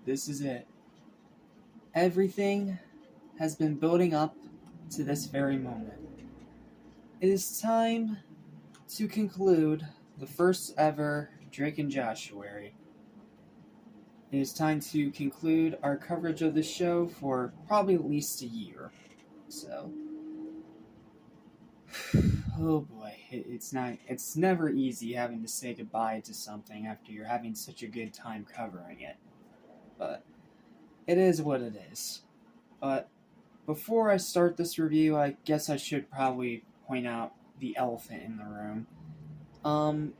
This is it. Everything has been building up to this very moment. It is time to conclude the first ever Drake and Josh-uary. It is time to conclude our coverage of the show for probably at least a year. So, oh boy, it's never easy having to say goodbye to something after you're having such a good time covering it. But it is what it is. But before I start this review, I guess I should probably point out the elephant in the room.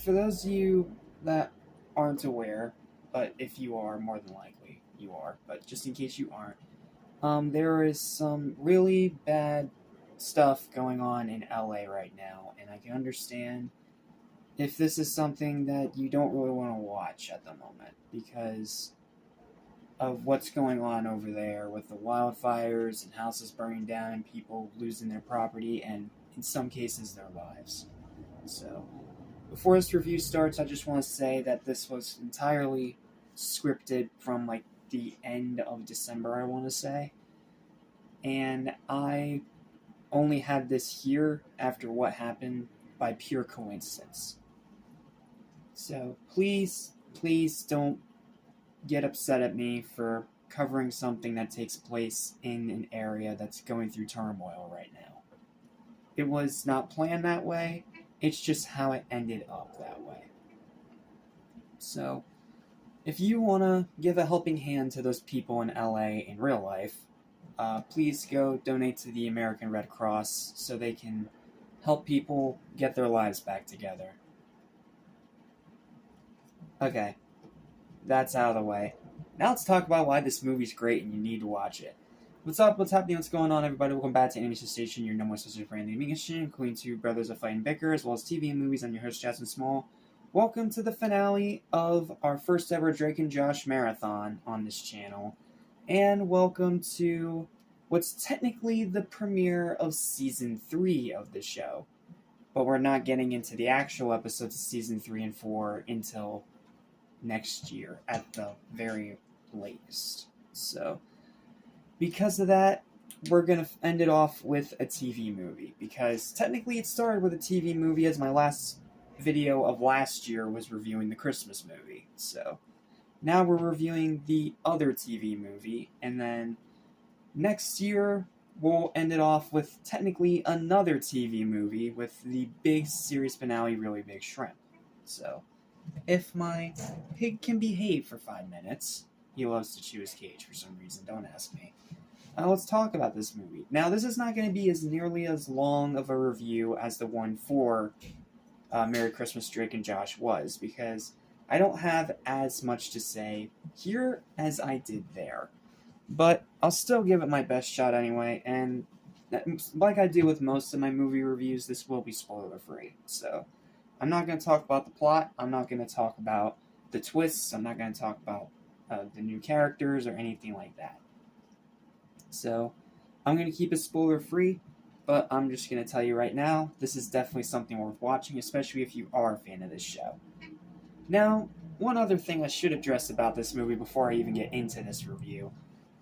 For those of you that aren't aware, but if you are, more than likely you are, but just in case you aren't, there is some really bad stuff going on in LA right now, and I can understand if this is something that you don't really want to watch at the moment, because of what's going on over there with the wildfires and houses burning down and people losing their property and, in some cases, their lives. So, before this review starts, I just want to say that this was entirely scripted from, the end of December, I want to say. And I only had this here after what happened by pure coincidence. So, please don't get upset at me for covering something that takes place in an area that's going through turmoil right now. It was not planned that way, it's just how it ended up that way. So, if you want to give a helping hand to those people in LA in real life, please go donate to the American Red Cross so they can help people get their lives back together. Okay. That's out of the way. Now let's talk about why this movie's great and you need to watch it. What's up? What's happening? What's going on, everybody? Welcome back to Animation Station, your number one source for animation, including two brothers of fight and bicker, as well as TV and movies. I'm your host, Jasmine Small. Welcome to the finale of our first ever Drake and Josh marathon on this channel. And welcome to what's technically the premiere of Season 3 of the show. But we're not getting into the actual episodes of Season 3 and 4 until next year at the very latest. So, because of that, we're going to end it off with a TV movie, because technically it started with a TV movie, as my last video of last year was reviewing the Christmas movie. So, now we're reviewing the other TV movie, and then next year we'll end it off with technically another TV movie with the big series finale, Really Big Shrimp. So, if my pig can behave for 5 minutes, he loves to chew his cage for some reason, don't ask me. Let's talk about this movie. Now, this is not going to be as nearly as long of a review as the one for Merry Christmas, Drake and Josh was, because I don't have as much to say here as I did there. But I'll still give it my best shot anyway, and like I do with most of my movie reviews, this will be spoiler-free, so I'm not going to talk about the plot, I'm not going to talk about the twists, I'm not going to talk about the new characters or anything like that. So, I'm going to keep it spoiler-free, but I'm just going to tell you right now, this is definitely something worth watching, especially if you are a fan of this show. Now, one other thing I should address about this movie before I even get into this review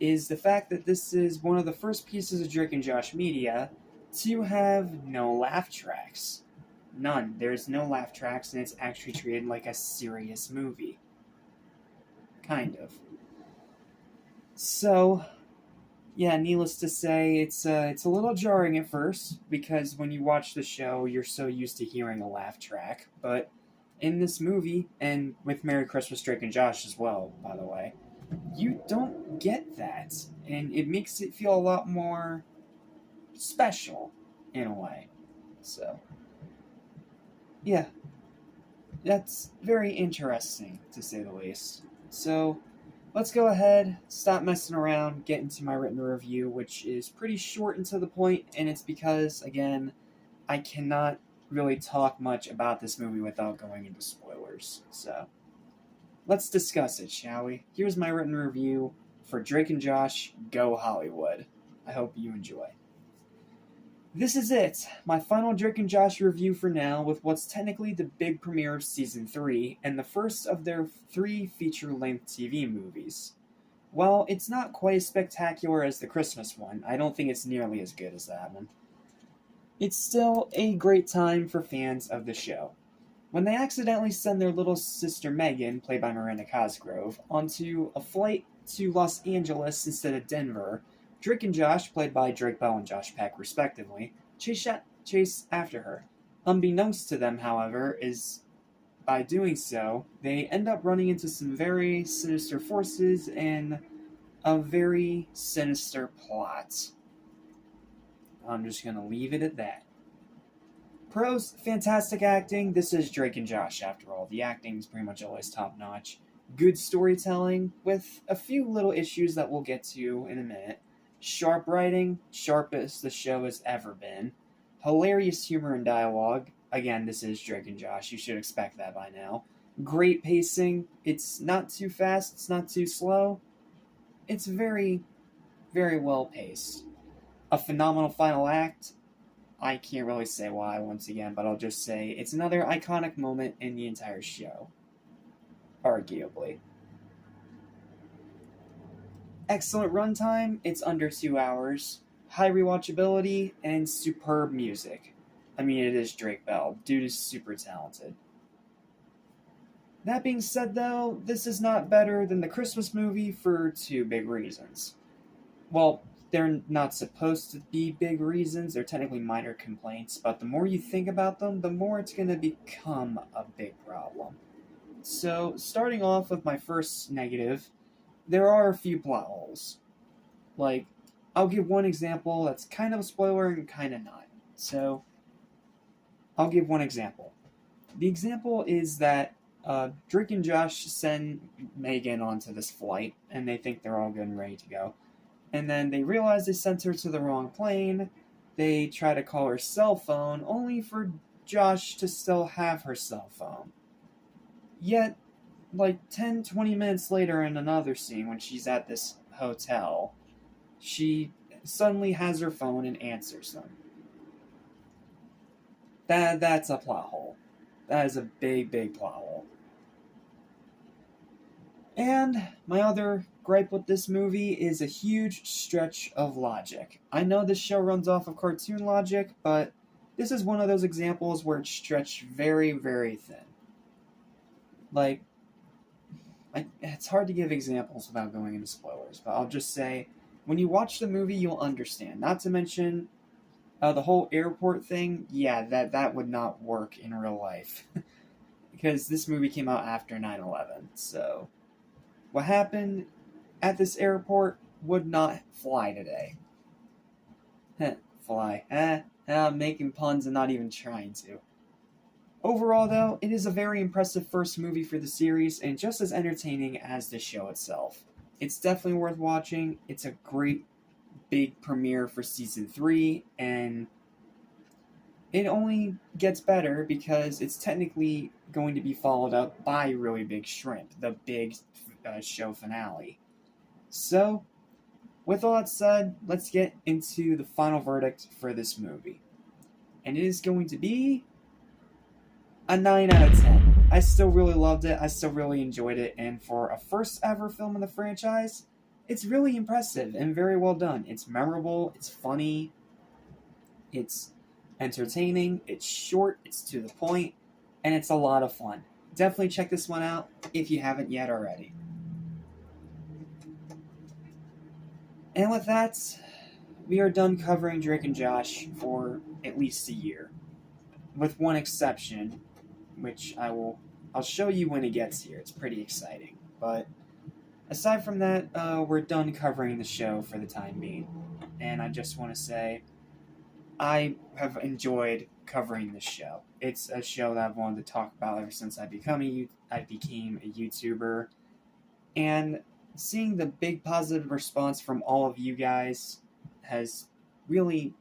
is the fact that this is one of the first pieces of Drake and Josh media to have no laugh tracks. None. There's no laugh tracks, and it's actually treated like a serious movie. Kind of. So, yeah, needless to say, it's a little jarring at first, because when you watch the show, you're so used to hearing a laugh track. But in this movie, and with Merry Christmas, Drake and Josh as well, by the way, you don't get that. And it makes it feel a lot more special, in a way. So, yeah, that's very interesting, to say the least. So, let's go ahead, stop messing around, get into my written review, which is pretty short and to the point, and it's because, again, I cannot really talk much about this movie without going into spoilers. So, let's discuss it, shall we? Here's my written review for Drake and Josh Go Hollywood. I hope you enjoy. This is it, my final Drake and Josh review for now, with what's technically the big premiere of Season 3, and the first of their 3 feature-length TV movies. While it's not quite as spectacular as the Christmas one, I don't think it's nearly as good as that one. It's still a great time for fans of the show. When they accidentally send their little sister Megan, played by Miranda Cosgrove, onto a flight to Los Angeles instead of Denver, Drake and Josh, played by Drake Bell and Josh Peck respectively, chase after her. Unbeknownst to them, however, is by doing so, they end up running into some very sinister forces and a very sinister plot. I'm just going to leave it at that. Pros, fantastic acting. This is Drake and Josh, after all. The acting is pretty much always top notch. Good storytelling, with a few little issues that we'll get to in a minute. Sharp writing, sharpest the show has ever been. Hilarious humor and dialogue. Again, this is Drake and Josh. You should expect that by now. Great pacing. It's not too fast. It's not too slow. It's very, very well paced. A phenomenal final act. I can't really say why once again, but I'll just say it's another iconic moment in the entire show. Arguably. Excellent runtime. It's under 2 hours. High rewatchability and superb music. I mean, it is Drake Bell. Dude is super talented. That being said, though, this is not better than the Christmas movie for 2 big reasons. Well, they're not supposed to be big reasons. They're technically minor complaints, but the more you think about them, the more it's going to become a big problem. So, starting off with my first negative, there are a few plot holes. Like, I'll give one example that's kind of a spoiler and kind of not. So, I'll give one example. The example is that Drake and Josh send Megan onto this flight, and they think they're all good and ready to go. And then they realize they sent her to the wrong plane. They try to call her cell phone, only for Josh to still have her cell phone. Yet, like 10-20 minutes later in another scene, when she's at this hotel, she suddenly has her phone and answers them. That's a plot hole. That is a big, big plot hole. And my other gripe with this movie is a huge stretch of logic. I know this show runs off of cartoon logic, but this is one of those examples where it's stretched very, very thin. Like, it's hard to give examples without going into spoilers, but I'll just say, when you watch the movie, you'll understand. Not to mention, the whole airport thing, yeah, that would not work in real life. Because this movie came out after 9/11, so what happened at this airport would not fly today. Fly. I'm making puns and not even trying to. Overall, though, it is a very impressive first movie for the series, and just as entertaining as the show itself. It's definitely worth watching. It's a great big premiere for Season 3, and it only gets better because it's technically going to be followed up by Really Big Shrimp, the big show finale. So, with all that said, let's get into the final verdict for this movie. And it is going to be a 9 out of 10. I still really loved it, I still really enjoyed it, and for a first ever film in the franchise, it's really impressive and very well done. It's memorable, it's funny, it's entertaining, it's short, it's to the point, and it's a lot of fun. Definitely check this one out if you haven't yet already. And with that, we are done covering Drake and Josh for at least a year. With one exception, which I'll show you when it gets here. It's pretty exciting. But aside from that, we're done covering the show for the time being. And I just want to say, I have enjoyed covering this show. It's a show that I've wanted to talk about ever since I became a YouTuber. And seeing the big positive response from all of you guys has really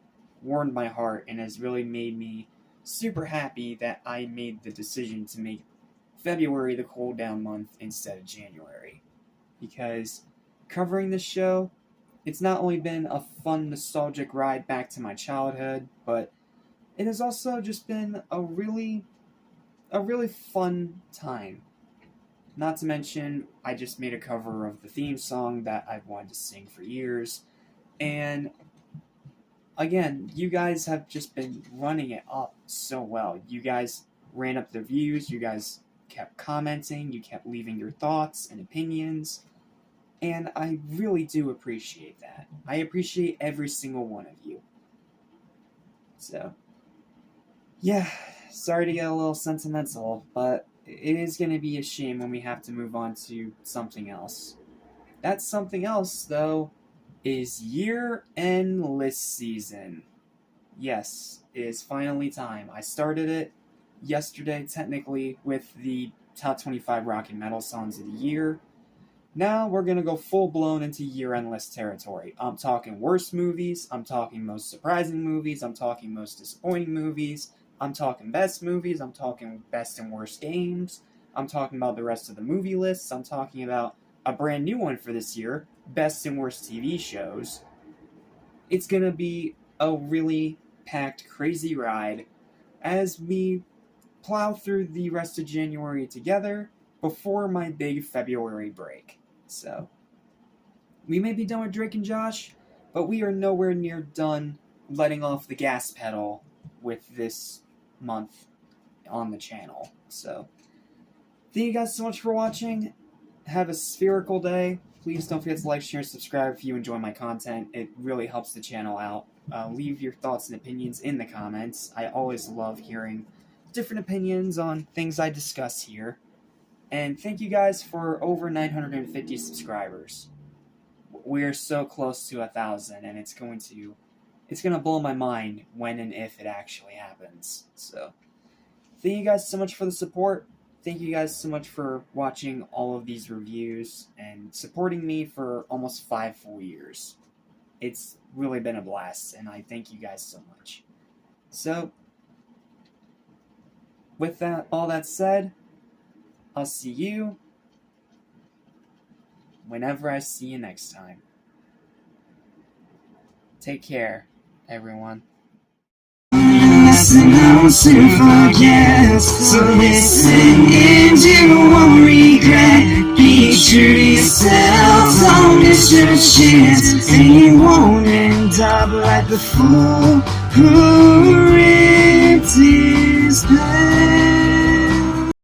warmed my heart and has really made me super happy that I made the decision to make February the cool down month instead of January. Because covering this show, It's not only been a fun, nostalgic ride back to my childhood, but it has also just been a really fun time. Not to mention, I just made a cover of the theme song that I've wanted to sing for years. And again, you guys have just been running it up so well. You guys ran up the views, you guys kept commenting, you kept leaving your thoughts and opinions. And I really do appreciate that. I appreciate every single one of you. So, yeah, sorry to get a little sentimental, but it is going to be a shame when we have to move on to something else. That something else, though, is year-end list season. Yes, it is finally time. I started it yesterday, technically, with the top 25 rock and metal songs of the year. Now we're going to go full-blown into year-end list territory. I'm talking worst movies, I'm talking most surprising movies, I'm talking most disappointing movies, I'm talking best movies, I'm talking best and worst games, I'm talking about the rest of the movie lists, I'm talking about a brand new one for this year, best and worst TV shows. It's going to be a really packed, crazy ride as we plow through the rest of January together before my big February break. So, we may be done with Drake and Josh, but we are nowhere near done letting off the gas pedal with this month on the channel. So, thank you guys so much for watching. Have a spherical day. Please don't forget to like, share, and subscribe if you enjoy my content. It really helps the channel out. Leave your thoughts and opinions in the comments. I always love hearing different opinions on things I discuss here. And thank you guys for over 950 subscribers. We're so close to 1,000, and it's gonna blow my mind when and if it actually happens. So, thank you guys so much for the support. Thank you guys so much for watching all of these reviews and supporting me for almost 5 full years. It's really been a blast, and I thank you guys so much. So, with all that said, I'll see you whenever I see you next time. Take care, everyone. Listen, I will soon forget. So listen and you won't regret. Be true to yourself, don't miss your chance. And you won't end up like the fool who